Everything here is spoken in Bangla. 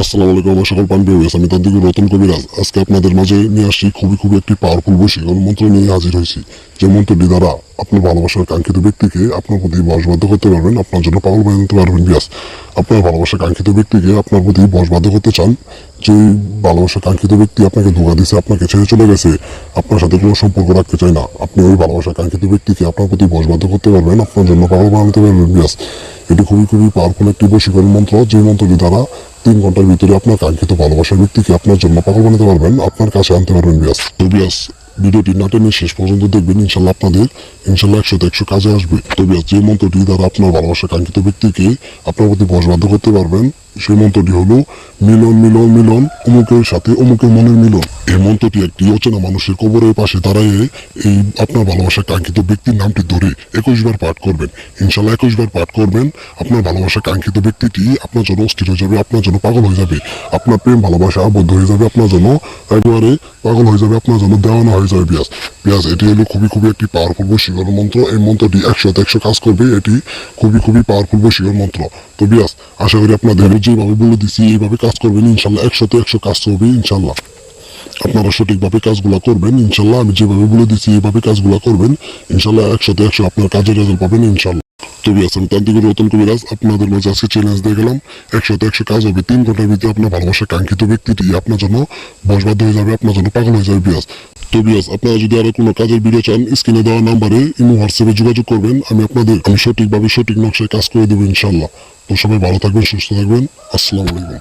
আসসালামু আলাইকুম আমার সকল পান ভিউয়ার্স, আমি তান্ত্রিক রতন কবিরাজ আজকে আপনাদের মাঝে নিয়ে আসছি খুবই একটি পাওয়ারফুল বশীকরণ মন্ত্র নিয়ে হাজির হয়েছি। যে মন্ত্রটি দ্বারা আপনার ভালোবাসার কাঙ্ক্ষিত ব্যক্তিকে আপনার প্রতি বশবাধ্য করতে পারবেন, আপনার জন্য পাগল বানিয়ে দিতে পারবেন। বিয়াস, আপনার ভালোবাসার কাঙ্ক্ষিত ব্যক্তিকে আপনার প্রতি বশবাধ্য করতে চান, যে ভালোবাসার কাঙ্ক্ষিত ব্যক্তি আপনাকে ধোঁকা দিয়েছে, আপনাকে ছেড়ে চলে গেছে, আপনার সাথে কোনো সম্পর্ক রাখতে চায় না, আপনি ওই ভালোবাসার কাঙ্ক্ষিত ব্যক্তিকে আপনার প্রতি বশবাধ্য করতে পারবেন, আপনার জন্য পাগল বানাতে পারবেন। বিয়াস, এটি খুবই পাওয়ারফুল একটি বশীকরণ মন্ত্র, যে মন্ত্রটি দ্বারা 3 ঘন্টার ভিতরে আপনার কাঙ্ক্ষিত ভালোবাসার ব্যক্তিকে আপনার জন্য পাগল বানাতে পারবেন, আপনার কাছে আনতে পারবেন। বিয়াস, ভিডিওটি না টেনে শেষ পর্যন্ত দেখবেন, ইনশাল্লাহ আপনাদের 100 কাজে আসবে। তো বিয়াস, যে মন্ত্রটি দ্বারা আপনার ভালোবাসার কাঙ্ক্ষিত ব্যক্তিকে আপনার প্রতি বশবাধ্য করতে পারবেন, সেই মন্ত্রটি হলো মিলন মিলন মিলন, অমুকের সাথে অমুকের মনের মিলন। এই মন্ত্রটি একটি অচেনা মানুষের কবরের পাশে দাঁড়িয়ে এই আপনার ভালোবাসার কাঙ্ক্ষিত ব্যক্তির নামটি ধরে 21 বার পাঠ করবেন। ইনশাল্লাহ 21 বার পাঠ করবেন, আপনার ভালোবাসার কাঙ্ক্ষিত ব্যক্তিটি আপনার জন্য অস্থির হয়ে যাবে, আপনার জন্য পাগল হয়ে যাবে, আপনার প্রেম ভালোবাসা আবদ্ধ হয়ে যাবে, আপনার জন্য একেবারে পাগল হয়ে যাবে, আপনার জন্য দেওয়ানো হয়ে যাবে। বিয়াস, এটি হলো খুবই একটি পাওয়ারফুল বশীকরণ মন্ত্র। এই মন্ত্রটি 100 কাজ করবে, এটি খুবই পাওয়ারফুল বশীকরণ মন্ত্র। তো বিয়াস, আশা করি আপনাদের যেভাবে বলে দিচ্ছি এইভাবে কাজ করবেন, ইনশাল্লাহ 100 কাজ হবে। ইনশাল্লাহ আপনারা সঠিকভাবে কাজগুলো করবেন, ইনশাল্লাহ আমি যেভাবে বলে দিচ্ছি এইভাবে কাজগুলো করবেন, ইনশাল্লাহ 100 আপনার কাজের রেজাল্ট পাবেন ইনশাল্লাহ। তো বিয়াস, আমি তান্ত্রিক রতন কবিরাজ আপনাদের মাঝে আজকে চ্যালেঞ্জ দিয়ে গেলাম। 100 কাজ হবে, 3 ঘন্টার ভিতরে আপনার ভালোবাসার কাঙ্ক্ষিত ব্যক্তিটি আপনার জন্য বশবাধ্য হয়ে যাবে, আপনার জন্য পাগল হয়ে যাবে। তো বিয়াস, আপনারা যদি আরো কোনো কাজের ভিডিও চান, স্ক্রিনে দেওয়া নাম্বারে ইমো হোয়াটসঅ্যাপে যোগাযোগ করবেন, আমি সঠিক নকশায় কাজ করে দেবো ইনশাল্লাহ। তো সবাই ভালো থাকবেন, সুস্থ থাকবেন। আসসালামু আলাইকুম।